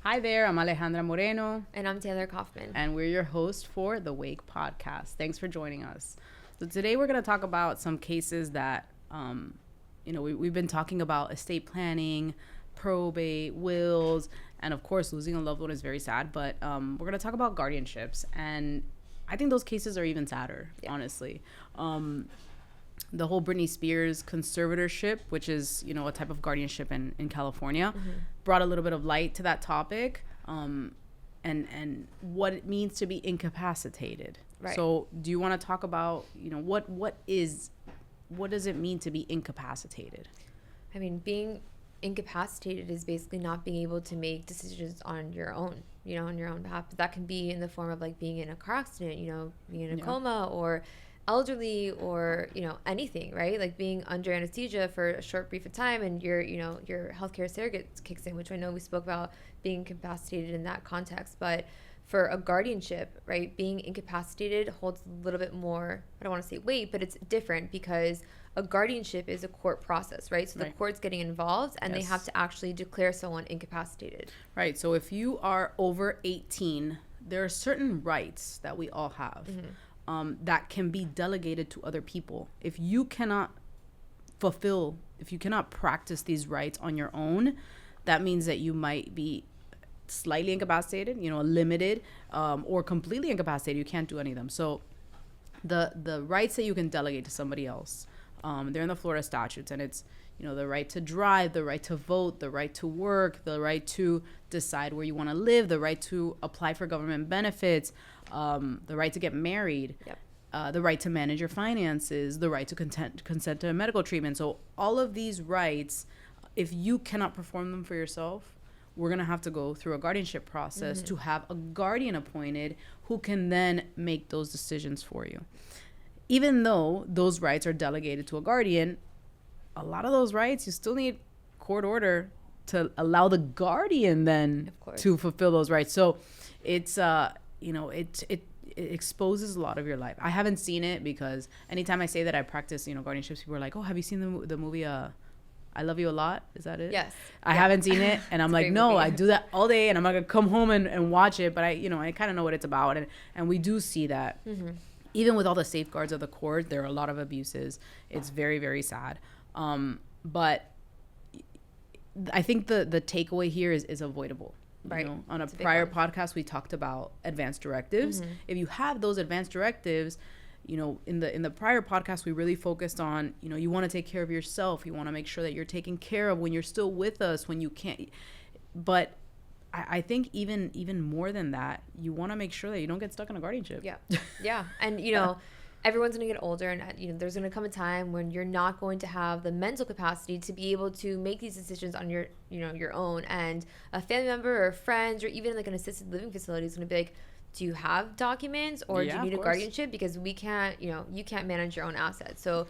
Hi there, I'm Alejandra Moreno. And I'm Taylor Kaufman. And we're your host for the Wake Podcast. Thanks for joining us. So today we're going to talk about some cases that, we've been talking about estate planning, probate, wills, and of course losing a loved one is very sad, but we're going to talk about guardianships. And I think those cases are even sadder, honestly. The whole Britney Spears conservatorship, which is, a type of guardianship in California, brought a little bit of light to that topic, and what it means to be incapacitated. Right. So do you want to talk about, what does it mean to be incapacitated? I mean, being incapacitated is basically not being able to make decisions on your own, on your own behalf. But that can be in the form of like being in a car accident, being in a coma or elderly or anything, right? Like being under anesthesia for a short brief of time and your healthcare surrogate kicks in, which I know we spoke about being incapacitated in that context. But for a guardianship, right, being incapacitated holds a little bit more, I don't want to say weight, but it's different because a guardianship is a court process, right? So the court's getting involved and they have to actually declare someone incapacitated. Right. So if you are over 18, there are certain rights that we all have. That can be delegated to other people. If you cannot practice these rights on your own, that means that you might be slightly incapacitated, limited, or completely incapacitated. You can't do any of them. So the rights that you can delegate to somebody else, they're in the Florida statutes, and it's, the right to drive, the right to vote, the right to work, the right to decide where you want to live, the right to apply for government benefits, the right to get married, the right to manage your finances, the right to consent to medical treatment. So all of these rights, if you cannot perform them for yourself, we're going to have to go through a guardianship process to have a guardian appointed who can then make those decisions for you. Even though those rights are delegated to a guardian, a lot of those rights, you still need court order to allow the guardian then to fulfill those rights. So it's, it exposes a lot of your life. I haven't seen it because anytime I say that I practice, guardianships, people are like, oh, have you seen the movie, I Love You a Lot? Is that it? Yes. I haven't seen it. And I'm like, no, movie. I do that all day and I'm not going to come home and watch it. But I kind of know what it's about. And we do see that. Even with all the safeguards of the court, there are a lot of abuses. It's very, very sad. But I think the takeaway here is avoidable. Right. On a prior podcast, we talked about advanced directives. If you have those advanced directives, in the prior podcast, we really focused on, you want to take care of yourself. You want to make sure that you're taken care of when you're still with us, when you can't. But I think even more than that, you want to make sure that you don't get stuck in a guardianship. Yeah. Yeah. And, everyone's going to get older and, there's going to come a time when you're not going to have the mental capacity to be able to make these decisions on your, your own. And a family member or friends or even like an assisted living facility is going to be like, do you have documents or do you need a guardianship? Because we can't, you can't manage your own assets. So,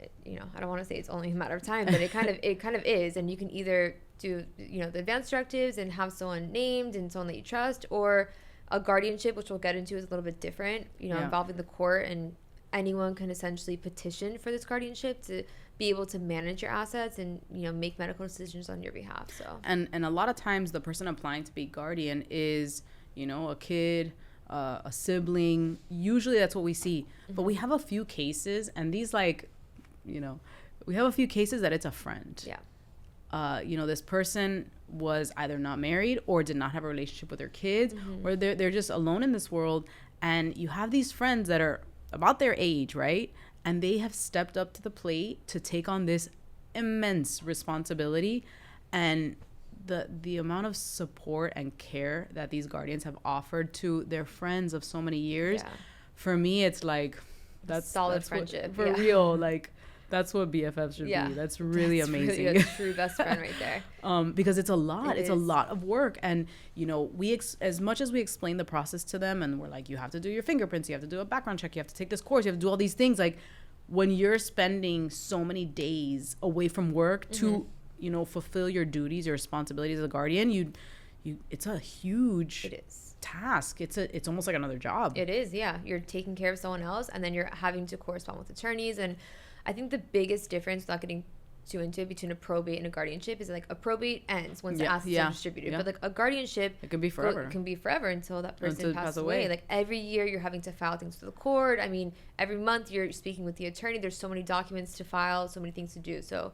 I don't want to say it's only a matter of time, but it kind of is. And you can either do, the advanced directives and have someone named and someone that you trust, or a guardianship, which we'll get into, is a little bit different, involving the court, and anyone can essentially petition for this guardianship to be able to manage your assets and, make medical decisions on your behalf. So and a lot of times the person applying to be guardian is, a kid, a sibling. Usually that's what we see. But we have a few cases, and these we have a few cases that it's a friend. Yeah. This person was either not married or did not have a relationship with their kids, or they're just alone in this world. And you have these friends that are about their age, right? And they have stepped up to the plate to take on this immense responsibility. And the amount of support and care that these guardians have offered to their friends of so many years, for me, it's like, that's solid friendship. For real, like, that's what BFFs should be. That's really amazing. Really a true best friend right there. Because it's a lot. It's a lot of work. And, we as much as we explain the process to them, and we're like, you have to do your fingerprints, you have to do a background check, you have to take this course, you have to do all these things. Like, when you're spending so many days away from work to, fulfill your duties, your responsibilities as a guardian, it's a huge task. It's almost like another job. It is, yeah. You're taking care of someone else, and then you're having to correspond with attorneys. And I think the biggest difference, without getting too into it between a probate and a guardianship is like a probate ends once the Yeah, assets yeah, are distributed, yeah. but like a guardianship, It can be forever. it can be forever until that person Until they passes pass away. away. Like every year you're having to file things to the court. I mean, every month you're speaking with the attorney. There's so many documents to file, so many things to do. So,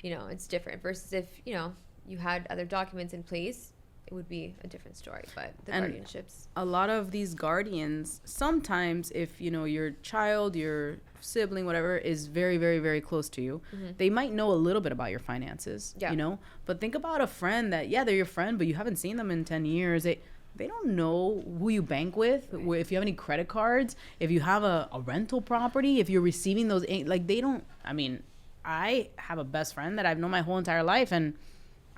it's different versus if, you had other documents in place, it would be a different story. But the And guardianships, a lot of these guardians, sometimes if your child, your sibling, whatever, is very, very, very close to you, they might know a little bit about your finances. Yeah. But think about a friend that, they're your friend, but you haven't seen them in 10 years. They don't know who you bank with, Right. if you have any credit cards, if you have a rental property, if you're receiving those, like they don't. I mean, I have a best friend that I've known my whole entire life, and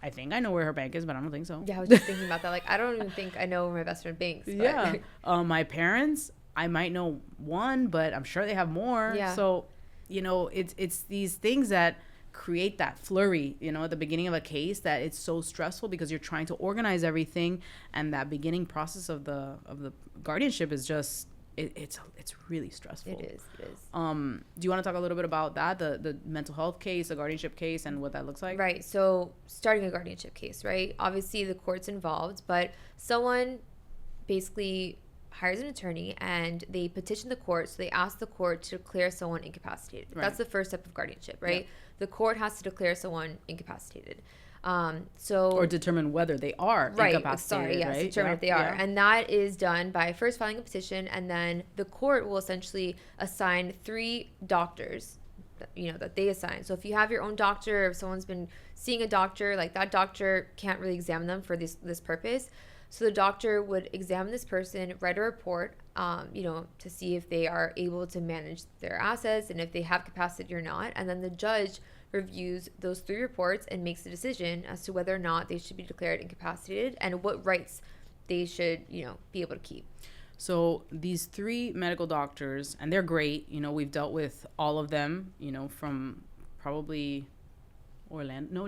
I think I know where her bank is, but I don't think so. Yeah, I was just thinking about that. Like, I don't even think I know where my best friend banks. But. Yeah. My parents, I might know one, but I'm sure they have more. Yeah. So, it's these things that create that flurry, at the beginning of a case, that it's so stressful because you're trying to organize everything, and that beginning process of the guardianship is just it's really stressful. It is. Do you want to talk a little bit about that, the mental health case, the guardianship case, and what that looks like? Right. So starting a guardianship case, right? Obviously the court's involved, but someone basically hires an attorney and they petition the court. So they ask the court to declare someone incapacitated. Right. That's the first step of guardianship, right? Yeah. The court has to declare someone incapacitated. Or determine whether they are incapacitated, right? Determine if they are. And that is done by first filing a petition, and then the court will essentially assign 3 doctors, that they assign. So if you have your own doctor, or if someone's been seeing a doctor, like that doctor can't really examine them for this purpose. So the doctor would examine this person, write a report, to see if they are able to manage their assets and if they have capacity or not. And then the judge reviews those 3 reports and makes a decision as to whether or not they should be declared incapacitated and what rights they should, be able to keep. So these 3 medical doctors, and they're great. We've dealt with all of them, from probably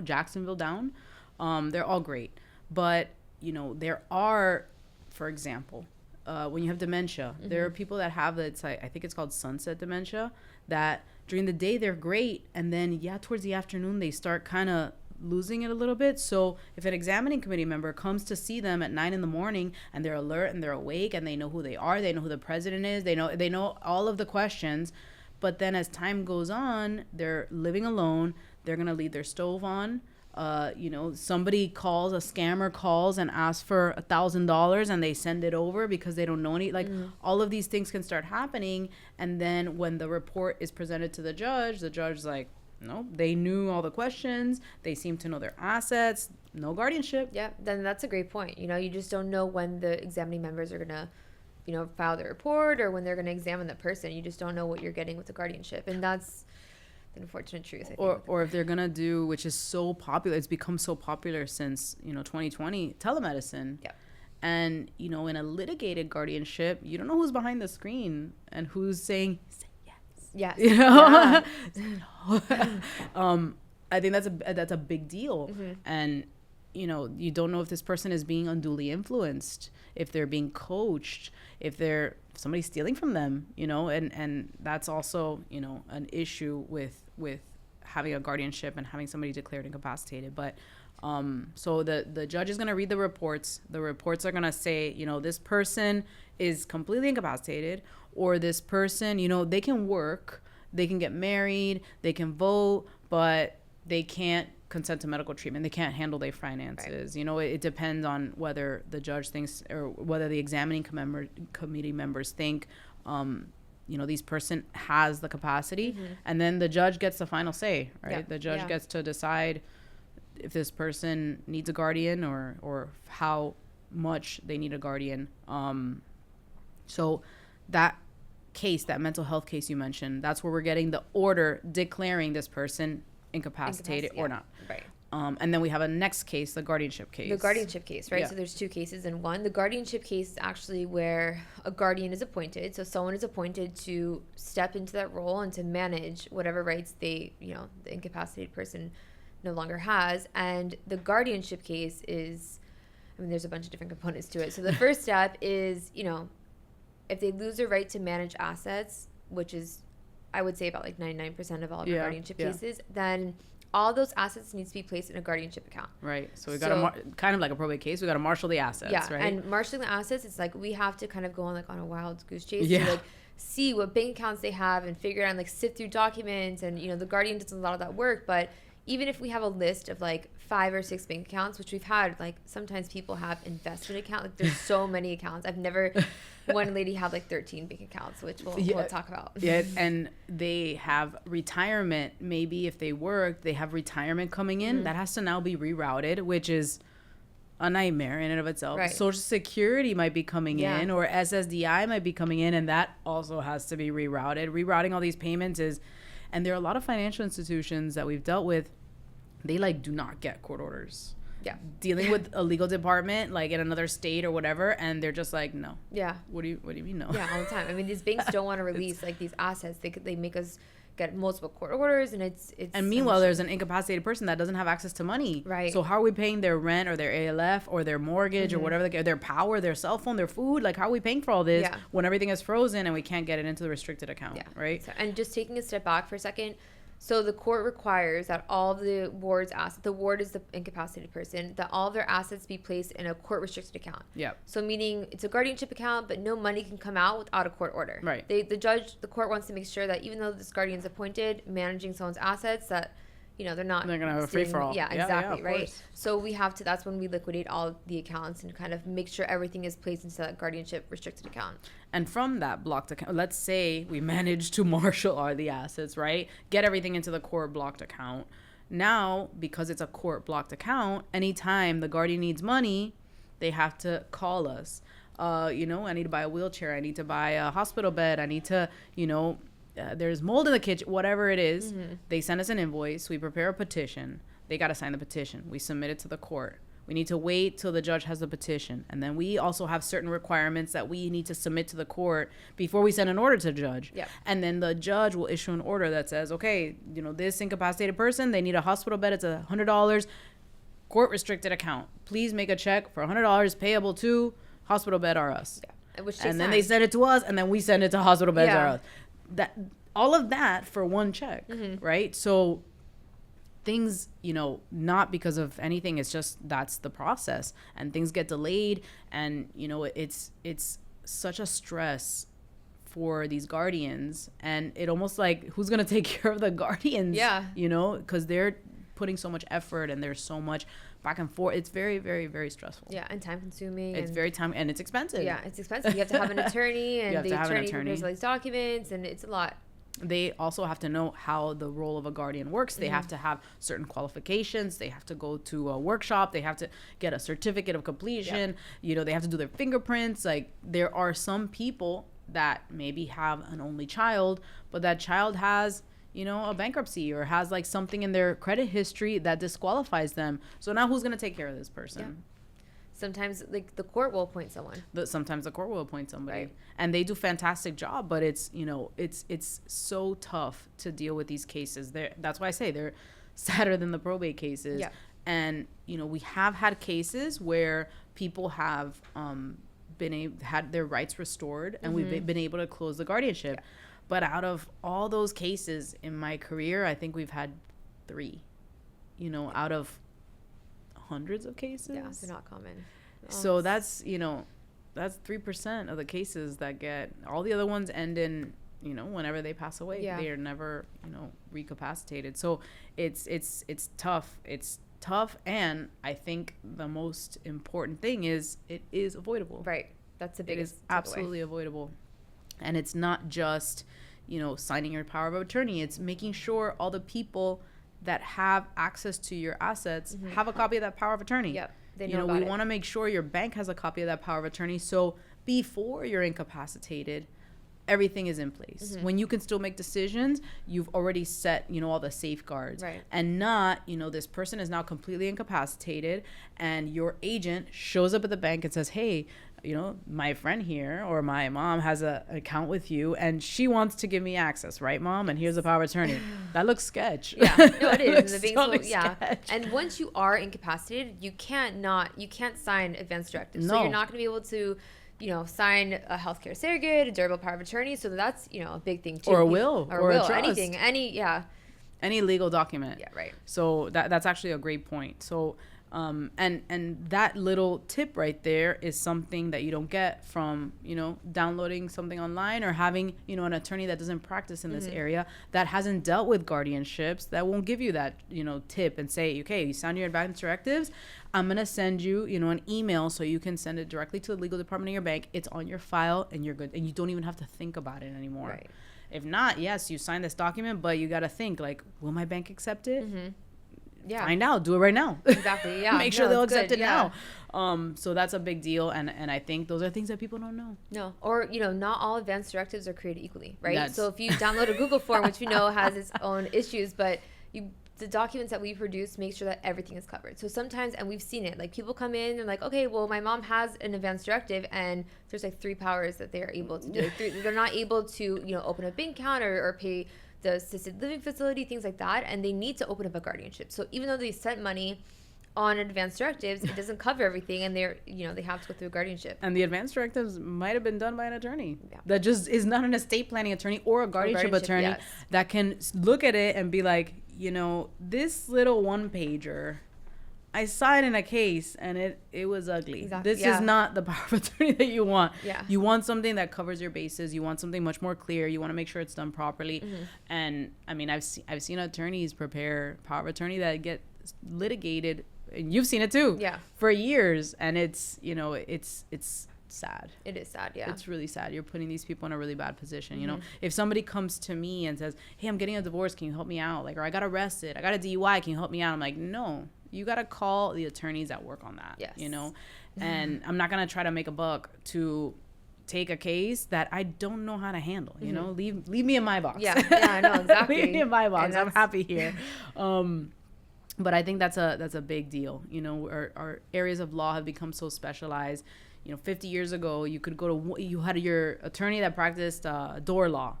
Jacksonville down. They're all great. But, there are, for example, when you have dementia, there are people that have I think it's called sunset dementia, that during the day they're great, and then towards the afternoon they start kind of losing it a little bit. So if an examining committee member comes to see them at 9 a.m. and they're alert and they're awake and they know who they are, they know who the president is, they know all of the questions, but then as time goes on, they're living alone, they're gonna leave their stove on. Somebody calls, a scammer calls and asks for $1,000 and they send it over because they don't know any, all of these things can start happening. And then when the report is presented to the judge's like, no, they knew all the questions. They seem to know their assets, no guardianship. Yeah. Then that's a great point. You just don't know when the examining members are going to, file their report or when they're going to examine the person. You just don't know what you're getting with the guardianship. And that's unfortunate truth, I think. Or if they're gonna do, which is so popular, it's become so popular since 2020, telemedicine. Yeah. And in a litigated guardianship, you don't know who's behind the screen and who's saying say yes. Yes. Yeah. I think that's a big deal. And you don't know if this person is being unduly influenced, if they're being coached, if somebody's stealing from them, and that's also an issue with having a guardianship and having somebody declared incapacitated. But so the judge is going to read the reports. The reports are going to say, this person is completely incapacitated, or this person, they can work, they can get married, they can vote, but they can't consent to medical treatment. They can't handle their finances. Right. It depends on whether the judge thinks, or whether the examining committee members think, this person has the capacity, and then the judge gets the final say, right? Yeah. The judge gets to decide if this person needs a guardian or how much they need a guardian. So that case, that mental health case you mentioned, that's where we're getting the order declaring this person incapacitated or not. Right. And then we have a next case, the guardianship case. The guardianship case, right? Yeah. So there's 2 cases in one. The guardianship case is actually where a guardian is appointed. So someone is appointed to step into that role and to manage whatever rights the incapacitated person no longer has. And the guardianship case is, there's a bunch of different components to it. So the first step is, if they lose their right to manage assets, which is, I would say, about like 99% of all of your guardianship cases, then all those assets needs to be placed in a guardianship account. Right. So we got to kind of like a probate case. We got to marshal the assets. Yeah. Right. And marshaling the assets, it's like we have to kind of go on like on a wild goose chase Yeah. to like see what bank accounts they have and figure out and like sift through documents. And the guardian does a lot of that work. But even if we have a list of like 5 or 6 bank accounts, which we've had, like sometimes people have investment accounts. Like there's so many accounts. I've never. One lady had like 13 bank accounts, which we'll talk about. Yeah, and they have retirement. Maybe if they work, they have retirement coming in. That has to now be rerouted, which is a nightmare in and of itself. Right. Social Security might be coming in, or SSDI might be coming in, and that also has to be rerouted. Rerouting all these payments and there are a lot of financial institutions that we've dealt with. They like do not get court orders. Yeah. Dealing with a legal department like in another state or whatever, and they're just like, no. Yeah. What do you mean no? Yeah, all the time. I mean, these banks don't want to release like these assets. They make us get multiple court orders, and it's. And meanwhile, there's an incapacitated person that doesn't have access to money. Right. So how are we paying their rent or their ALF or their mortgage or whatever, their power, their cell phone, their food? Like, how are we paying for all this when everything is frozen and we can't get it into the restricted account? Yeah. Right. So, and just taking a step back for a second. So the court requires that all of the ward's assets, the ward is the incapacitated person, that all of their assets be placed in a court restricted account. Yeah. So meaning it's a guardianship account, but no money can come out without a court order. Right. The court wants to make sure that even though this guardian's appointed, managing someone's assets, that they're not. They're gonna have a free for all. Yeah, exactly. Right. Course. So we have to. That's when we liquidate all the accounts and kind of make sure everything is placed into that guardianship restricted account. And from that blocked account, let's say we manage to marshal all the assets, right? Get everything into the court blocked account. Now, because it's a court blocked account, anytime the guardian needs money, they have to call us. I need to buy a wheelchair. I need to buy a hospital bed. I need to, there's mold in the kitchen, whatever it is. They send us an invoice. We prepare a petition. They got to sign the petition. We submit it to the court. We need to wait till the judge has the petition. And then we also have certain requirements that we need to submit to the court before we send an order to the judge. Yep. And then the judge will issue an order that says, okay, this incapacitated person, they need a hospital bed. It's $100, court restricted account. Please make a check for $100 payable to hospital bed or us. Yeah. And then they send it to us, and then we send it to hospital beds or us. That all of that for one check, right? So things, not because of anything, it's just that's the process, and things get delayed, and it's such a stress for these guardians, and it almost like who's gonna take care of the guardians? Yeah, because they're putting so much effort and there's so much back and forth. It's very, very, very stressful. Yeah, and time consuming. It's very time, and it's expensive. Yeah, it's expensive. You have to have an attorney, and the attorney prepares all these documents, and it's a lot. They also have to know how the role of a guardian works. They have to have certain qualifications. They have to go to a workshop. They have to get a certificate of completion. Yep. They have to do their fingerprints. Like, there are some people that maybe have an only child, but that child has a bankruptcy or has like something in their credit history that disqualifies them. So now who's going to take care of this person? Yeah. Sometimes like the court will appoint someone. Sometimes the court will appoint somebody, right. And they do fantastic job, but it's, it's so tough to deal with these cases. That's why I say they're sadder than the probate cases. Yeah. And, we have had cases where people have had their rights restored, and we've been able to close the guardianship. Yeah. But out of all those cases in my career, I think we've had 3, out of hundreds of cases. Yeah, they're not common. So that's 3% of the cases that get. All the other ones end in, whenever they pass away. Yeah. They are never, recapacitated. So it's tough. It's tough, and I think the most important thing is it is avoidable. Right. That's the biggest. It is absolutely avoidable. And it's not just, signing your power of attorney. It's making sure all the people that have access to your assets have a copy of that power of attorney. Yep. They know about we it. want to make sure your bank has a copy of that power of attorney. So before you're incapacitated, everything is in place. When you can still make decisions, you've already set, all the safeguards. Right. And not, this person is now completely incapacitated, and your agent shows up at the bank and says, hey, my friend here or my mom has an account with you and she wants to give me access, right, mom? And here's a power of attorney. That looks sketch. Yeah, no, it is. And the banks sketch. And once you are incapacitated, you can't sign advance directives. No. So you're not going to be able to, sign a healthcare surrogate, a durable power of attorney. So that's, a big thing too. Or a will. Or a will, a trust. anything, Any legal document. Yeah, right. So that's actually a great point. So and that little tip right there is something that you don't get from, downloading something online or having, an attorney that doesn't practice in this area, that hasn't dealt with guardianships, that won't give you that, tip and say, okay, you signed your advance directives. I'm going to send you, an email so you can send it directly to the legal department of your bank. It's on your file and you're good. And you don't even have to think about it anymore. Right. If not, yes, you sign this document, but you got to think like, will my bank accept it? Yeah. Find out. Do it right now. Exactly. Yeah. Make sure they'll accept it yeah. now. So that's a big deal. And I think those are things that people don't know. No. Or, not all advance directives are created equally, right? So if you download a Google form, which we know has its own issues, but the documents that we produce make sure that everything is covered. So sometimes, and we've seen it, like people come in and like, okay, well, my mom has an advance directive and there's like 3 powers that they are able to do. They're not able to, open a bank account or pay the assisted living facility, things like that, and they need to open up a guardianship. So even though they sent money on advanced directives, it doesn't cover everything, and they're they have to go through a guardianship. And the advanced directives might have been done by an attorney that just is not an estate planning attorney or a guardianship attorney that can look at it and be like, this little one pager, I saw it in a case and it was ugly. Exactly. This is not the power of attorney that you want. Yeah. You want something that covers your bases. You want something much more clear. You want to make sure it's done properly. And I mean, I've seen attorneys prepare power of attorney that get litigated, and you've seen it too. Yeah. For years, and it's it's sad. It is sad. Yeah. It's really sad. You're putting these people in a really bad position. If somebody comes to me and says, "Hey, I'm getting a divorce. Can you help me out?" Like, or I got arrested. I got a DUI. Can you help me out? I'm like, no. You got to call the attorneys that work on that. Yes. And I'm not going to try to make a buck to take a case that I don't know how to handle. Leave me in my box. Yeah. I know exactly. Leave me in my box. I'm happy here. But I think that's a big deal. Our areas of law have become so specialized. 50 years ago, you had your attorney that practiced door law.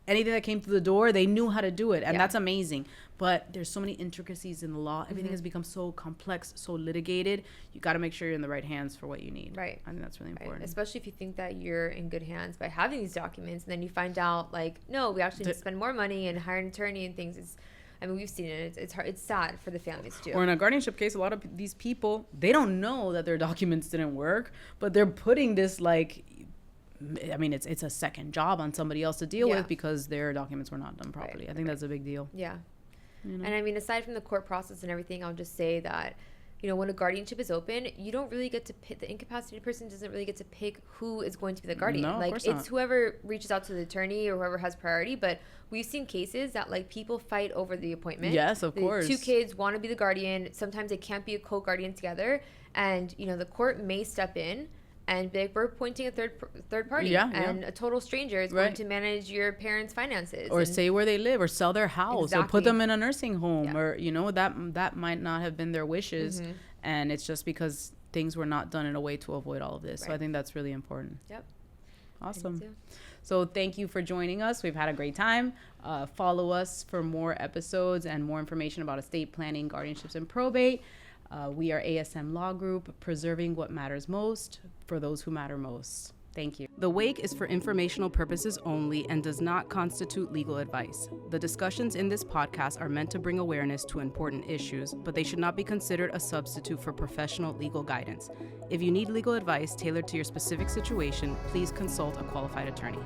Anything that came through the door, they knew how to do it. And that's amazing. But there's so many intricacies in the law. Everything has become so complex, so litigated. You got to make sure you're in the right hands for what you need. Right. I think that's really important. Especially if you think that you're in good hands by having these documents. And then you find out, like, no, we actually need to spend more money and hire an attorney and things. We've seen it. It's hard. It's sad for the families, too. Or in a guardianship case, a lot of these people, they don't know that their documents didn't work. But they're putting this, like... it's a second job on somebody else to deal with because their documents were not done properly. I think that's a big deal. Yeah. And aside from the court process and everything, I'll just say that, when a guardianship is open, you don't really get to pick, the incapacitated person doesn't really get to pick who is going to be the guardian. No, like, it's not. Whoever reaches out to the attorney or whoever has priority. But we've seen cases that, like, people fight over the appointment. Yes, of course. 2 kids want to be the guardian. Sometimes they can't be a co-guardian together. And, the court may step in and we're appointing a third party, a total stranger is going to manage your parents' finances, or say where they live, or sell their house, or put them in a nursing home, or that might not have been their wishes, and it's just because things were not done in a way to avoid all of this. So I think that's really important. Yep. Awesome. So thank you for joining us. We've had a great time. Follow us for more episodes and more information about estate planning, guardianships, and probate. We are ASM Law Group, preserving what matters most for those who matter most. Thank you. The Wake is for informational purposes only and does not constitute legal advice. The discussions in this podcast are meant to bring awareness to important issues, but they should not be considered a substitute for professional legal guidance. If you need legal advice tailored to your specific situation, please consult a qualified attorney.